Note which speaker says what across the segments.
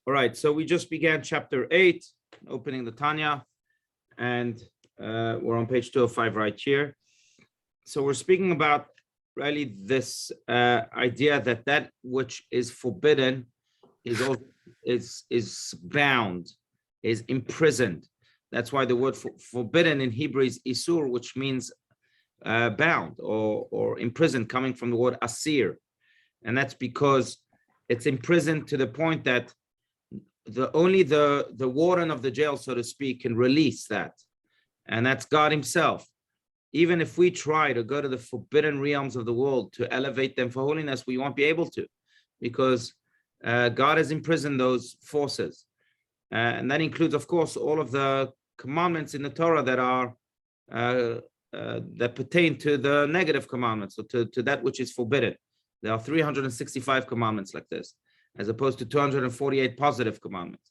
Speaker 1: All right, so we just began chapter 8, opening the Tanya, and we're on page 205 right here. So we're speaking about really this idea that that which is forbidden is also is bound, is imprisoned. That's why the word forbidden in Hebrew is isur, which means bound or imprisoned, coming from the word asir, and that's because it's imprisoned to the point that only the warden of the jail, so to speak, can release that, and that's God Himself. Even if we try to go to the forbidden realms of the world to elevate them for holiness, we won't be able to, because God has imprisoned those forces, and that includes, of course, all of the commandments in the Torah that are that pertain to the negative commandments, or to that which is forbidden. There are 365 commandments like this, as opposed to 248 positive commandments.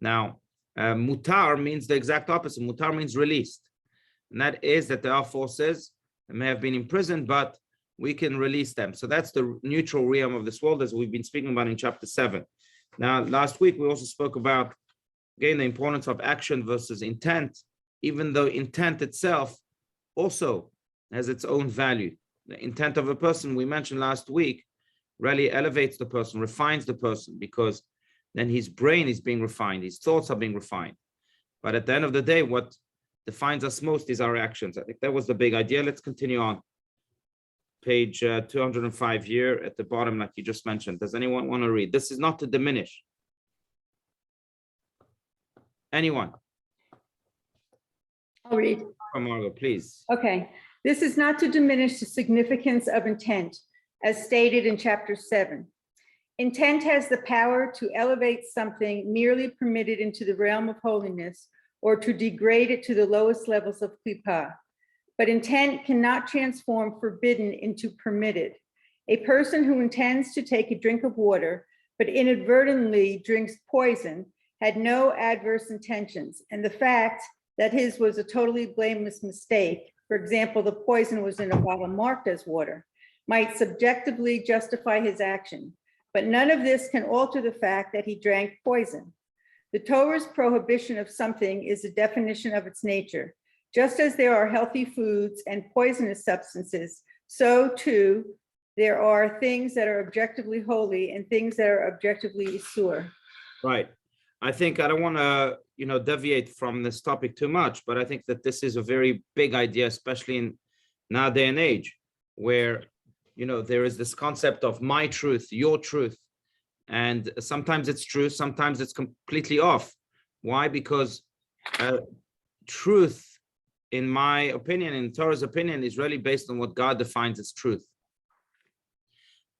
Speaker 1: Now, mutar means the exact opposite. Mutar means released. And that is that there are forces that may have been imprisoned, but we can release them. So that's the neutral realm of this world, as we've been speaking about in chapter 7. Now, last week, we also spoke about, again, the importance of action versus intent, even though intent itself also has its own value. The intent of a person, we mentioned last week, really elevates the person, refines the person, because then his brain is being refined, his thoughts are being refined. But at the end of the day, what defines us most is our actions. I think that was the big idea. Let's continue on. Page 205 here at the bottom, like you just mentioned. Does anyone want to read? This is not to diminish. Anyone?
Speaker 2: I'll read.
Speaker 1: Margo, please.
Speaker 2: Okay. This is not to diminish the significance of intent, as stated in chapter 7. Intent has the power to elevate something merely permitted into the realm of holiness, or to degrade it to the lowest levels of klipa. But intent cannot transform forbidden into permitted. A person who intends to take a drink of water, but inadvertently drinks poison, had no adverse intentions, and the fact that his was a totally blameless mistake, for example, the poison was in a bottle marked as water, might subjectively justify his action. But none of this can alter the fact that he drank poison. The Torah's prohibition of something is a definition of its nature. Just as there are healthy foods and poisonous substances, so too there are things that are objectively holy and things that are objectively isur.
Speaker 1: Right. I think I don't want to, deviate from this topic too much, but I think that this is a very big idea, especially in now day and age, where, there is this concept of my truth, your truth. And sometimes it's true, sometimes it's completely off. Why? Because truth, in my opinion, in Torah's opinion, is really based on what God defines as truth.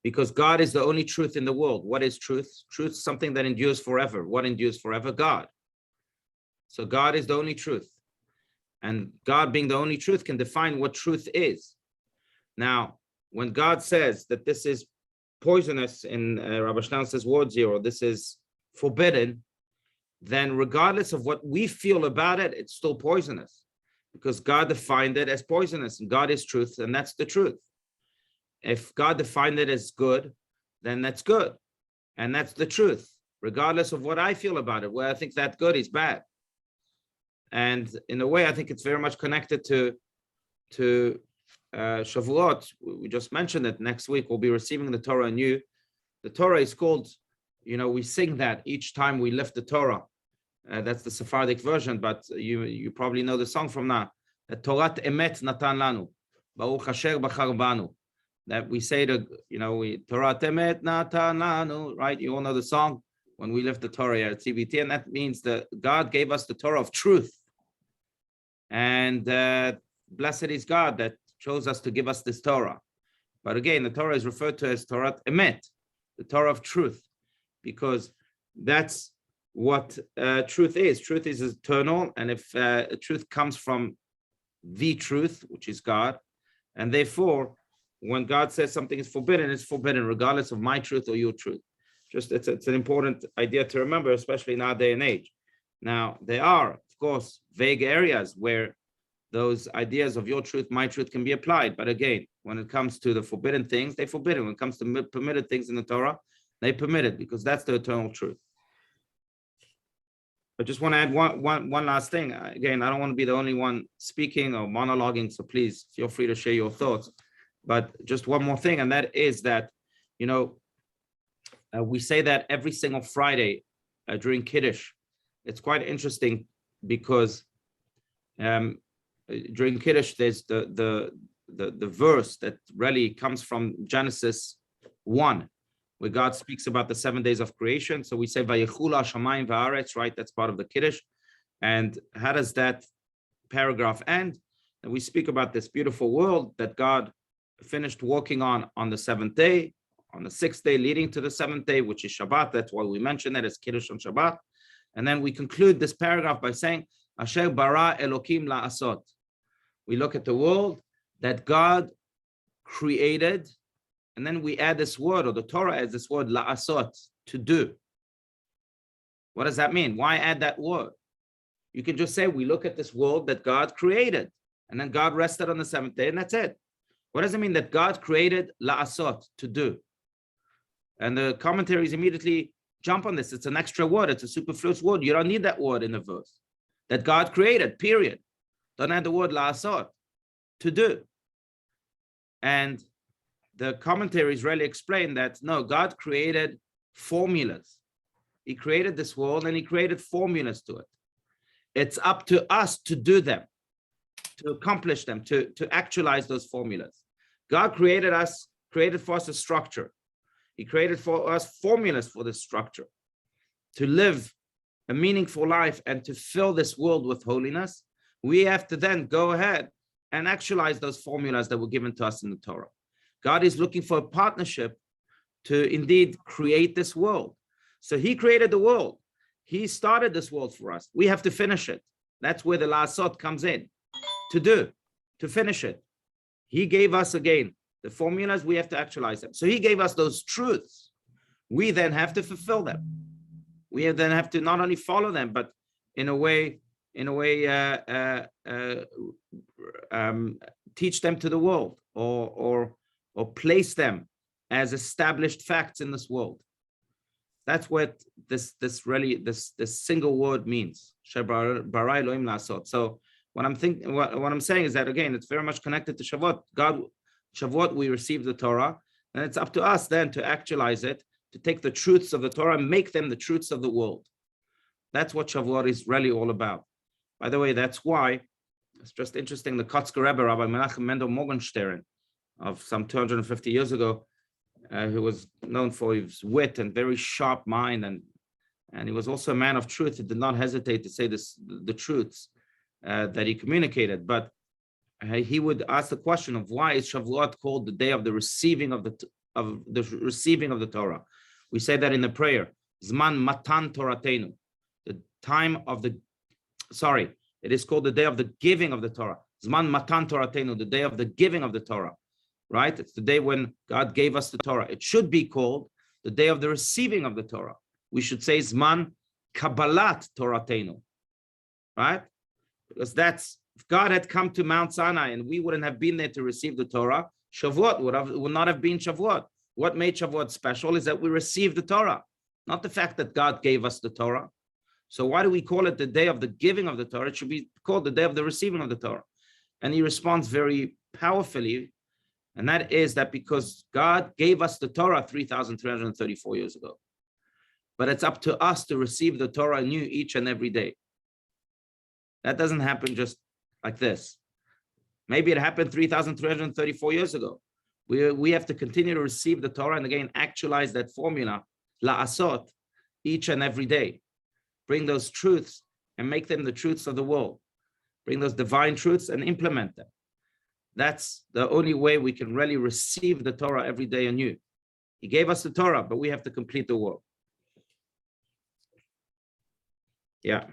Speaker 1: Because God is the only truth in the world. What is truth? Truth is something that endures forever. What endures forever? God. So God is the only truth. And God, being the only truth, can define what truth is. Now, when God says that this is poisonous, in Rabbi Stein's words here, or this is forbidden, then regardless of what we feel about it, it's still poisonous, because God defined it as poisonous, and God is truth, and that's the truth. If God defined it as good, then that's good, and that's the truth, regardless of what I feel about it, where I think that good is bad. And in a way, I think it's very much connected to Shavuot. We just mentioned it. Next week we'll be receiving the Torah anew. The Torah is called, we sing that each time we lift the Torah. That's the Sephardic version, but you probably know the song from now. Torat emet natan lanu, baruch asher bachar banu. That we say to, Torat emet natan lanu, right? You all know the song when we lift the Torah at CBT, and that means that God gave us the Torah of truth. And blessed is God that chose us to give us this Torah. But again, the Torah is referred to as Torat Emet, the Torah of truth, because that's what truth is. Truth is eternal, and if truth comes from the truth, which is God, and therefore, when God says something is forbidden, it's forbidden, regardless of my truth or your truth. Just it's an important idea to remember, especially in our day and age. Now, there are, of course, vague areas where those ideas of your truth, my truth can be applied. But again, when it comes to the forbidden things, they forbidden. When it comes to permitted things in the Torah, they permitted, because that's the eternal truth. I just want to add one last thing. Again, I don't want to be the only one speaking or monologuing, so please feel free to share your thoughts. But just one more thing, and that is that, we say that every single Friday during Kiddush. It's quite interesting because during Kiddush, there's the verse that really comes from Genesis 1, where God speaks about the 7 days of creation. So we say Vayechula Shamayim Va'aretz, right? That's part of the Kiddush. And how does that paragraph end? And we speak about this beautiful world that God finished working on the 7th day, on the 6th day leading to the 7th day, which is Shabbat. That's why we mention that as Kiddush on Shabbat. And then we conclude this paragraph by saying, Asher bara Elokim la'asot. We look at the world that God created, and then we add this word, or the Torah adds this word, la'asot, to do. What does that mean? Why add that word? You can just say, we look at this world that God created, and then God rested on the 7th day, and that's it. What does it mean that God created la'asot, to do? And the commentaries immediately jump on this. It's an extra word. It's a superfluous word. You don't need that word in the verse. That God created, period. Don't add the word la'asot, to do. And the commentaries really explain that, no, God created formulas. He created this world and he created formulas to it. It's up to us to do them, to accomplish them, to actualize those formulas. God created for us a structure. He created for us formulas for this structure, to live a meaningful life and to fill this world with holiness. We have to then go ahead and actualize those formulas that were given to us in the Torah. God is looking for a partnership to indeed create this world. So he created the world. He started this world for us. We have to finish it. That's where the la'asot comes in, to finish it. He gave us, again, the formulas, we have to actualize them. So he gave us those truths. We then have to fulfill them. We then have to not only follow them, but in a way, teach them to the world, or place them as established facts in this world. That's what this single word means. So what I'm saying is that, again, it's very much connected to Shavuot. Shavuot, we receive the Torah, and it's up to us then to actualize it, to take the truths of the Torah and make them the truths of the world. That's what Shavuot is really all about. By the way, that's why it's just interesting. The Kotzker Rebbe, Rabbi Menachem Mendel Morgenstern, of some 250 years ago, who was known for his wit and very sharp mind, and he was also a man of truth. He did not hesitate to say the truths that he communicated. But he would ask the question of, why is Shavuot called the day of the receiving of the Torah? We say that in the prayer, Zman Matan Toratenu, the time of it is called the day of the giving of the Torah. Zman Matan Toratenu, the day of the giving of the Torah, right? It's the day when God gave us the Torah. It should be called the day of the receiving of the Torah. We should say Zman Kabbalat Toratenu, right? Because if God had come to Mount Sinai and we wouldn't have been there to receive the Torah, Shavuot would not have been Shavuot. What made Shavuot special is that we received the Torah, not the fact that God gave us the Torah. So why do we call it the day of the giving of the Torah? It should be called the day of the receiving of the Torah. And he responds very powerfully, and that is that because God gave us the Torah 3,334 years ago. But it's up to us to receive the Torah anew each and every day. That doesn't happen just like this. Maybe it happened 3,334 years ago. We have to continue to receive the Torah and again actualize that formula, la'asot, each and every day. Bring those truths and make them the truths of the world. Bring those divine truths and implement them. That's the only way we can really receive the Torah every day anew. He gave us the Torah, but we have to complete the work. Yeah.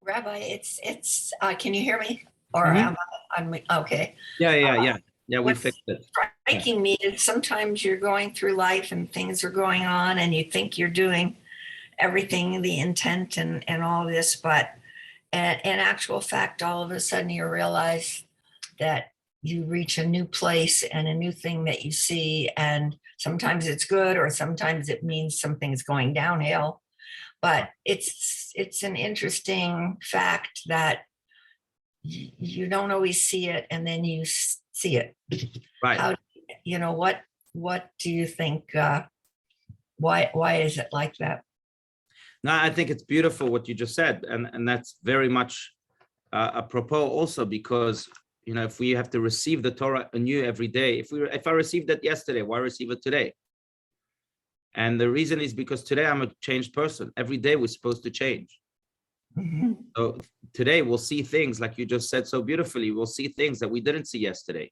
Speaker 3: Rabbi, it's can you hear me? Or am I okay?
Speaker 1: Yeah, we fixed it.
Speaker 3: Striking me is sometimes you're going through life and things are going on and you think you're doing everything, the intent and all this, but in actual fact, all of a sudden you realize that you reach a new place and a new thing that you see, and sometimes it's good or sometimes it means something's going downhill. But it's an interesting fact that you don't always see it, and then you see it.
Speaker 1: Right.
Speaker 3: How, what do you think? Why is it like that?
Speaker 1: No, I think it's beautiful what you just said, and that's very much apropos also, because if we have to receive the Torah anew every day, if I received it yesterday, why receive it today? And the reason is because today I'm a changed person. Every day we're supposed to change.
Speaker 3: Mm-hmm.
Speaker 1: So today we'll see things like you just said so beautifully. We'll see things that we didn't see yesterday,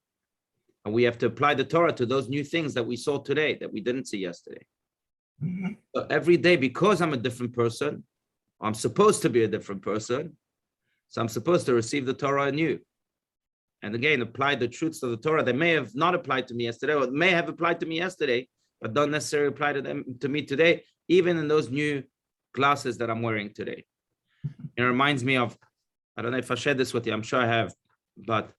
Speaker 1: and we have to apply the Torah to those new things that we saw today that we didn't see yesterday.
Speaker 3: Mm-hmm.
Speaker 1: So every day, because I'm a different person, I'm supposed to be a different person. So I'm supposed to receive the Torah anew. And again, apply the truths of the Torah that may have not applied to me yesterday, or may have applied to me yesterday, but don't necessarily apply to me today, even in those new glasses that I'm wearing today. It reminds me of, I don't know if I shared this with you, I'm sure I have, but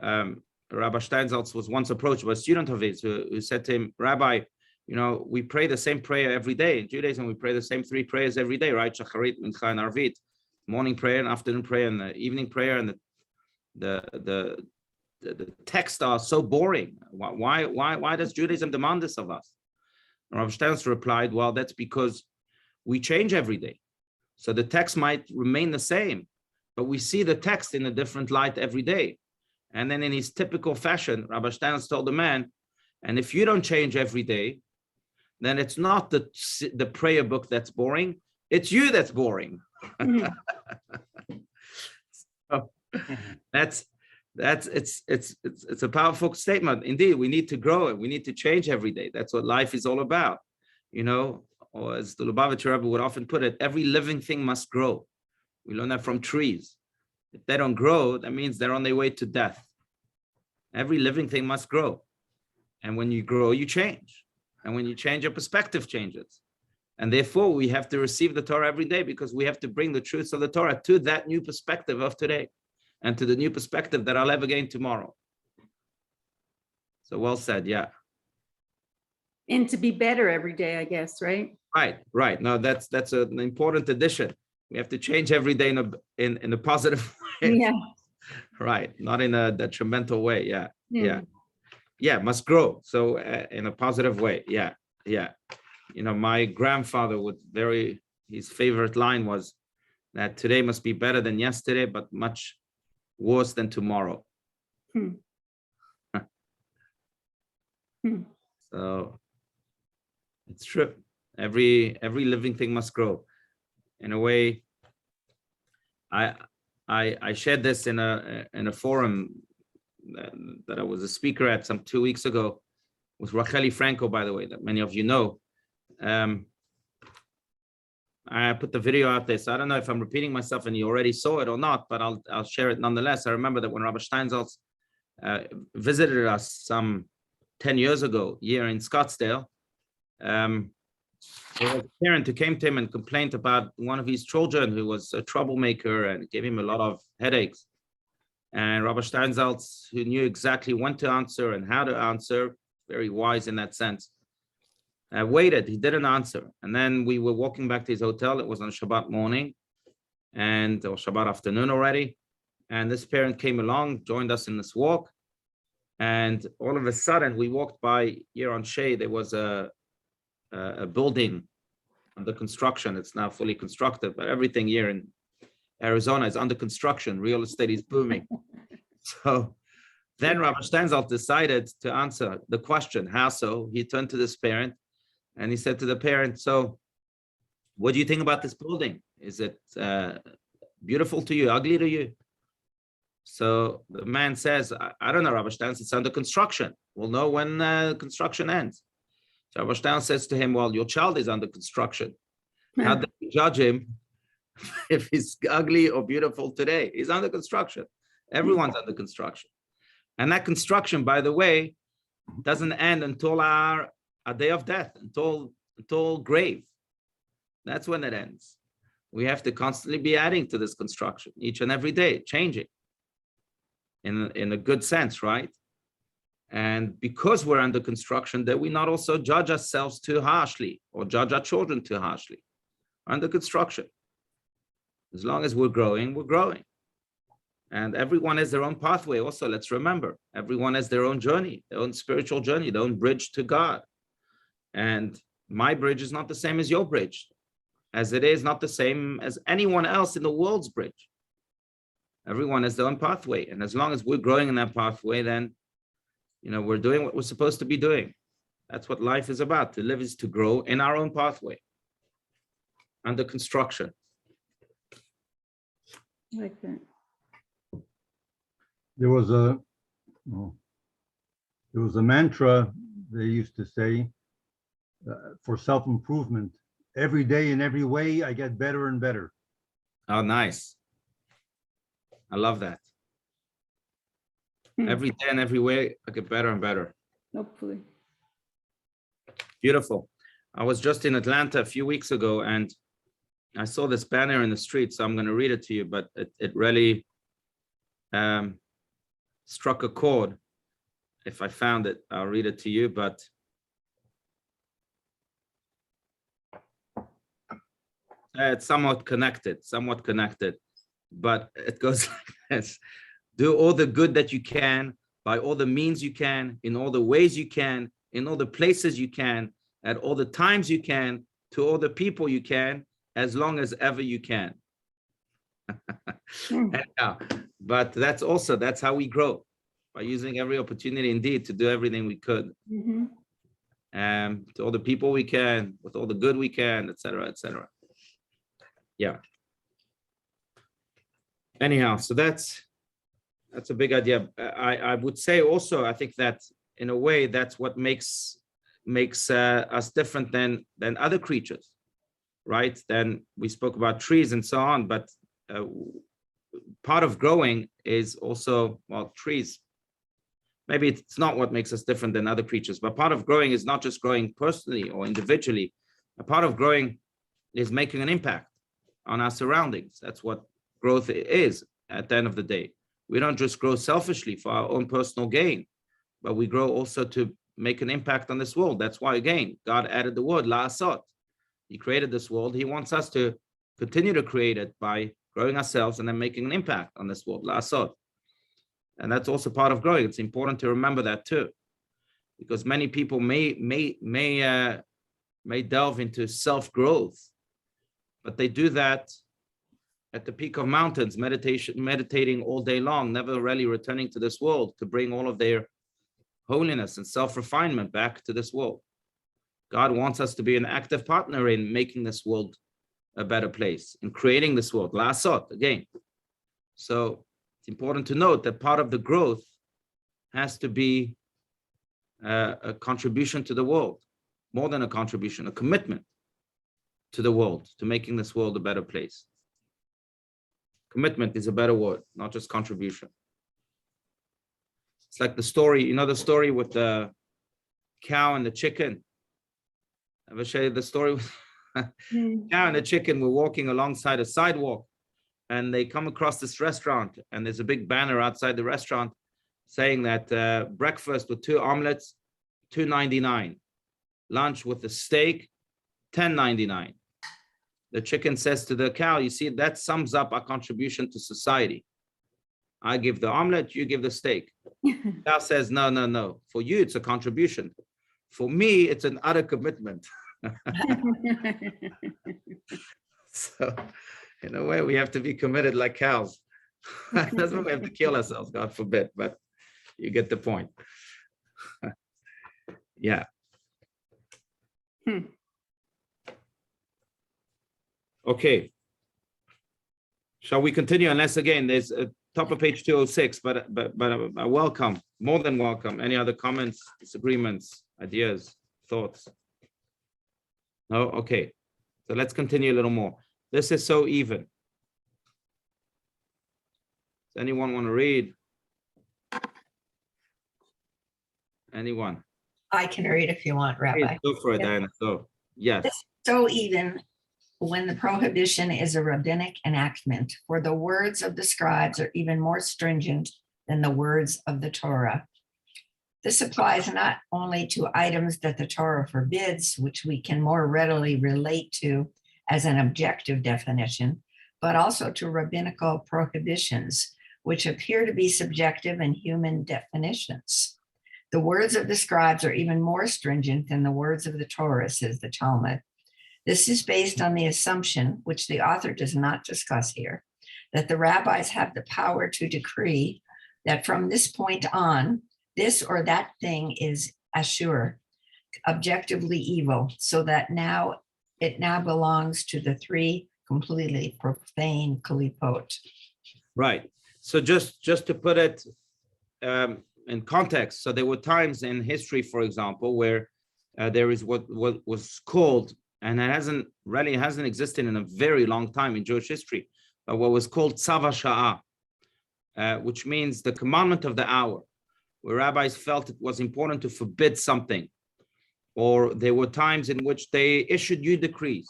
Speaker 1: Rabbi Steinsaltz was once approached by a student of his who said to him, Rabbi, we pray the same prayer every day. In Judaism, we pray the same 3 prayers every day, right? Shacharit, Mincha, and Arvit. Morning prayer and afternoon prayer and the evening prayer, and the texts are so boring. Why does Judaism demand this of us? And Rabbi Steinsaltz replied, well, that's because we change every day. So the text might remain the same, but we see the text in a different light every day. And then in his typical fashion, Rabbi Steinsaltz told the man, and if you don't change every day, then it's not the prayer book that's boring, it's you that's boring. So it's a powerful statement. Indeed, we need to grow and we need to change every day. That's what life is all about. Or as the Lubavitcher Rebbe would often put it, every living thing must grow. We learn that from trees. If they don't grow, that means they're on their way to death. Every living thing must grow. And when you grow, you change. And when you change, your perspective changes. And therefore, we have to receive the Torah every day, because we have to bring the truths of the Torah to that new perspective of today, and to the new perspective that I'll have again tomorrow. So well said, yeah.
Speaker 2: And to be better every day, I guess, right?
Speaker 1: Right. No, that's an important addition. We have to change every day in a positive way.
Speaker 2: Yeah.
Speaker 1: Right, not in a detrimental way. Yeah, must grow. So in a positive way. Yeah. My grandfather his favorite line was that today must be better than yesterday, but much worse than tomorrow. So it's true. Every living thing must grow. In a way, I shared this in a forum that I was a speaker at some 2 weeks ago with Racheli Franco, by the way, that many of you know. I put the video out there, so I don't know if I'm repeating myself and you already saw it or not, but I'll share it nonetheless. I remember that when Rabbi Steinsaltz visited us some 10 years ago here in Scottsdale, there was a parent who came to him and complained about one of his children who was a troublemaker and gave him a lot of headaches. And Rabbi Steinsaltz, who knew exactly when to answer and how to answer, very wise in that sense, waited. He didn't answer. And then we were walking back to his hotel. It was on Shabbat morning or Shabbat afternoon already. And this parent came along, joined us in this walk. And all of a sudden, we walked by here on Shea. There was a building under construction. It's now fully constructed, but everything here in Arizona is under construction. Real estate is booming. So then Rabbi Steinsaltz decided to answer the question, how so? He turned to this parent and he said to the parent, so what do you think about this building? Is it beautiful to you, ugly to you? So the man says, I don't know, Rabbi Steinsaltz, it's under construction. We'll know when construction ends. So Rabbi Steinsaltz says to him, well, your child is under construction. How do you judge him if he's ugly or beautiful today? He's under construction. Everyone's under construction. And that construction, by the way, doesn't end until our day of death, until grave. That's when it ends. We have to constantly be adding to this construction each and every day, changing in a good sense, right? And because we're under construction, that we not also judge ourselves too harshly or judge our children too harshly. under construction. As long as we're growing, we're growing. And everyone has their own pathway. Also, let's remember, everyone has their own journey, their own spiritual journey, their own bridge to God. And my bridge is not the same as your bridge, as it is not the same as anyone else in the world's bridge. Everyone has their own pathway. And as long as we're growing in that pathway, then, we're doing what we're supposed to be doing. That's what life is about. To live is to grow in our own pathway, under construction.
Speaker 2: Like that.
Speaker 4: There was a mantra they used to say for self-improvement. Every day in every way, I get better and better.
Speaker 1: Oh, nice. I love that. Every day and every way, I get better and better.
Speaker 2: Hopefully.
Speaker 1: Beautiful. I was just in Atlanta a few weeks ago, and I saw this banner in the street, so I'm going to read it to you, but it really struck a chord. If I found it, I'll read it to you, but it's somewhat connected, but it goes like this. Do all the good that you can, by all the means you can, in all the ways you can, in all the places you can, at all the times you can, to all the people you can, as long as ever you can. But that's how we grow, by using every opportunity indeed to do everything we could. To all the people we can, with all the good we can, etc., etc. Yeah. Anyhow, so that's a big idea. I would say also, I think that in a way, that's what makes us different than other creatures, right? Then we spoke about trees and so on, but part of growing is also, well, trees. Maybe it's not what makes us different than other creatures, but part of growing is not just growing personally or individually. A part of growing is making an impact on our surroundings. That's what growth is at the end of the day. We don't just grow selfishly for our own personal gain, but we grow also to make an impact on this world. That's why, again, God added the word la'asot. He created this world. He wants us to continue to create it by growing ourselves and then making an impact on this world, la'asot. And that's also part of growing. It's important to remember that too, because many people may delve into self-growth, but they do that at the peak of mountains, meditating all day long, never really returning to this world to bring all of their holiness and self-refinement back to this world. God wants us to be an active partner in making this world a better place, in creating this world, la'asot, again. So it's important to note that part of the growth has to be a contribution to the world, more than a contribution, a commitment to the world, to making this world a better place. Commitment is a better word, not just contribution. It's like the story, the story with the cow and the chicken. Ever show you the story? Cow and the chicken were walking alongside a sidewalk, and they come across this restaurant, and there's a big banner outside the restaurant saying that breakfast with 2 omelets, $2.99. Lunch with a steak, $10.99. The chicken says to the cow, you see, that sums up our contribution to society. I give the omelet, you give the steak. Cow says, no. For you, it's a contribution. For me, it's an utter commitment. So, in a way, we have to be committed like cows. That's why we have to kill ourselves, God forbid, but you get the point. Yeah. Okay. Shall we continue? Unless, again, there's a top of page 206, but I welcome, more than welcome, any other comments, disagreements, ideas, thoughts? No? Okay. So let's continue a little more. This is so even. Does anyone want to read? Anyone?
Speaker 3: I can read if you want, Rabbi.
Speaker 1: Please go for it,
Speaker 3: Yeah.
Speaker 1: Diana. So, yes.
Speaker 3: This is so even when the prohibition is a rabbinic enactment, for the words of the scribes are even more stringent than the words of the Torah. This applies not only to items that the Torah forbids, which we can more readily relate to as an objective definition, but also to rabbinical prohibitions, which appear to be subjective and human definitions. The words of the scribes are even more stringent than the words of the Torah, says the Talmud. This is based on the assumption, which the author does not discuss here, that the rabbis have the power to decree that from this point on, this or that thing is asur, objectively evil, so that it now belongs to the three completely profane kalipot.
Speaker 1: Right. So just to put it in context, so there were times in history, for example, where there is what was called, and it hasn't existed in a very long time in Jewish history, but what was called tzav hasha'ah, which means the commandment of the hour, where rabbis felt it was important to forbid something, or there were times in which they issued new decrees.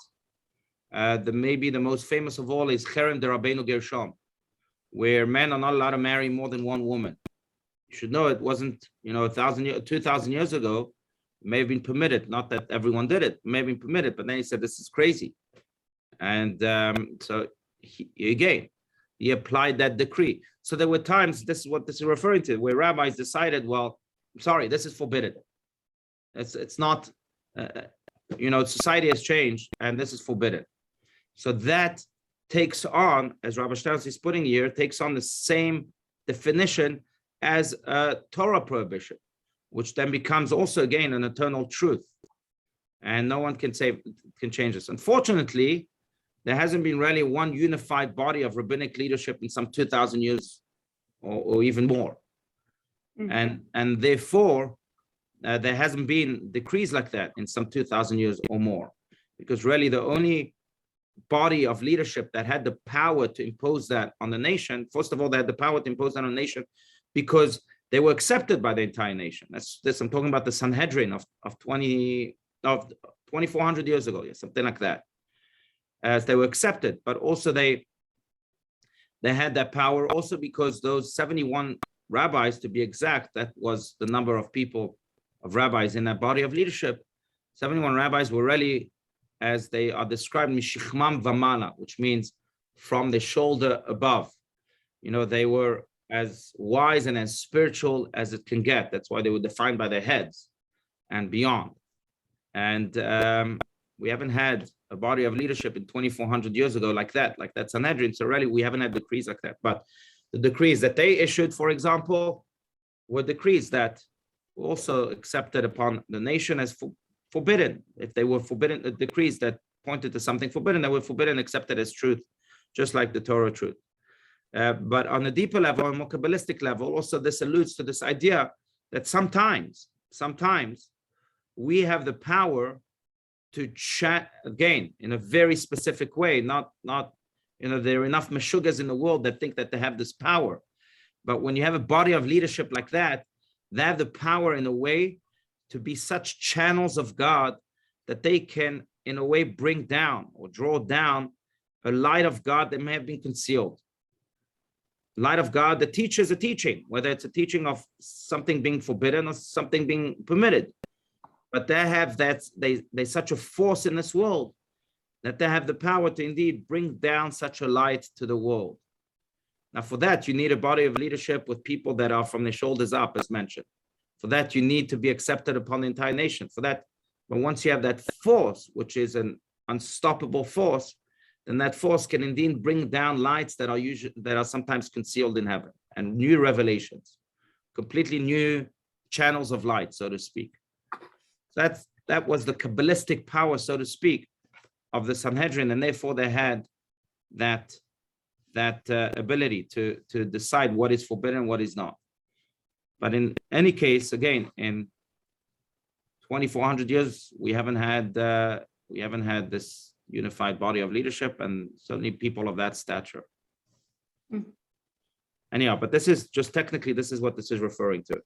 Speaker 1: Maybe the most famous of all is Cherem de Rabbeinu Gershom, where men are not allowed to marry more than one woman. You should know it wasn't, 2,000 years ago, it may have been permitted. Not that everyone did it, it may have been permitted, but then he said, this is crazy. And so he applied that decree. So there were times, this is what this is referring to, where rabbis decided, well, sorry, this is forbidden. It's not, society has changed and this is forbidden. So that takes on, as Rabbi Stern's is putting here, takes on the same definition as a Torah prohibition, which then becomes also, again, an eternal truth. And no one can change this. Unfortunately, there hasn't been really one unified body of rabbinic leadership in some 2,000 years or even more. Mm-hmm. And therefore, there hasn't been decrees like that in some 2,000 years or more, because really the only body of leadership that had the power to impose that on the nation, first of all, they had the power to impose that on the nation because they were accepted by the entire nation. That's this. I'm talking about the Sanhedrin of 2,400 years ago, something like that. As they were accepted, but also they had that power also because those 71 rabbis, to be exact, that was the number of people, of rabbis in that body of leadership. 71 rabbis were really, as they are described, mishichmam vamala, which means from the shoulder above. They were as wise and as spiritual as it can get. That's why they were defined by their heads and beyond. And we haven't had a body of leadership in 2,400 years ago like that Sanhedrin. So really, we haven't had decrees like that. But the decrees that they issued, for example, were decrees that were also accepted upon the nation as forbidden. If they were forbidden, decrees that pointed to something forbidden, they were forbidden, accepted as truth, just like the Torah truth. But on a deeper level, a more Kabbalistic level, also this alludes to this idea that sometimes we have the power to chat again in a very specific way. Not there are enough meshugas in the world that think that they have this power. But when you have a body of leadership like that, they have the power in a way to be such channels of God that they can, in a way, bring down or draw down a light of God that may have been concealed. Light of God that teaches a teaching, whether it's a teaching of something being forbidden or something being permitted. But there's such a force in this world that they have the power to indeed bring down such a light to the world. Now, for that, you need a body of leadership with people that are from the shoulders up, as mentioned. For that, you need to be accepted upon the entire nation. For that, but once you have that force, which is an unstoppable force, then that force can indeed bring down lights that are sometimes concealed in heaven, and new revelations, completely new channels of light, so to speak. That was the Kabbalistic power, so to speak, of the Sanhedrin, and therefore they had that ability to decide what is forbidden and what is not. But in any case, again, in 2,400 years, we haven't had this unified body of leadership, and certainly people of that stature. Mm-hmm. Anyhow, but this is just technically, this is what this is referring to.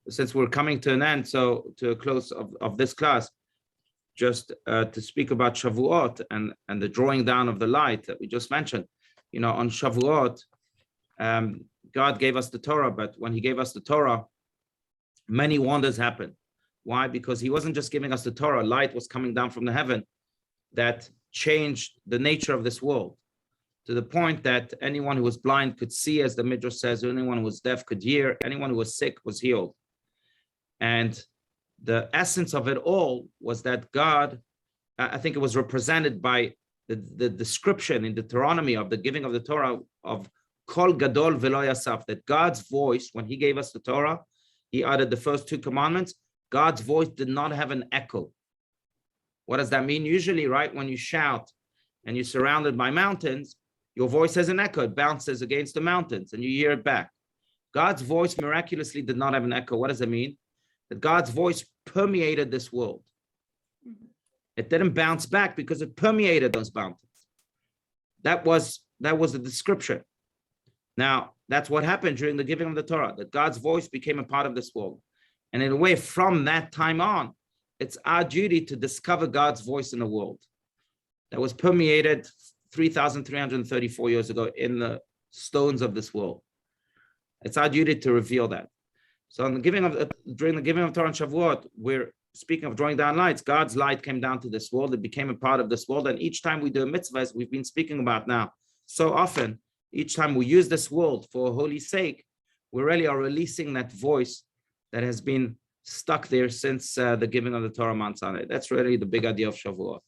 Speaker 1: Since we're coming to an end, so to a close of this class, just to speak about Shavuot and the drawing down of the light that we just mentioned. On Shavuot, God gave us the Torah, but when he gave us the Torah, many wonders happened. Why? Because he wasn't just giving us the Torah. Light was coming down from the heaven that changed the nature of this world, to the point that anyone who was blind could see, as the Midrash says, anyone who was deaf could hear, anyone who was sick was healed. And the essence of it all was that God, I think it was represented by the description in Deuteronomy of the giving of the Torah of Kol Gadol Velo Yasaf, that God's voice, when he gave us the Torah, he uttered the first 2 commandments, God's voice did not have an echo. What does that mean? Usually, right, when you shout and you're surrounded by mountains, your voice has an echo. It bounces against the mountains and you hear it back. God's voice miraculously did not have an echo. What does it mean? That God's voice permeated this world. It didn't bounce back because it permeated those mountains. That was the description. Now, that's what happened during the giving of the Torah, that God's voice became a part of this world. And in a way, from that time on, it's our duty to discover God's voice in the world that was permeated 3,334 years ago in the stones of this world. It's our duty to reveal that. So during the giving of Torah and Shavuot, we're speaking of drawing down lights. God's light came down to this world. It became a part of this world. And each time we do a mitzvah, as we've been speaking about now, so often, each time we use this world for a holy sake, we really are releasing that voice that has been stuck there since the giving of the Torah Mount Sinai. That's really the big idea of Shavuot.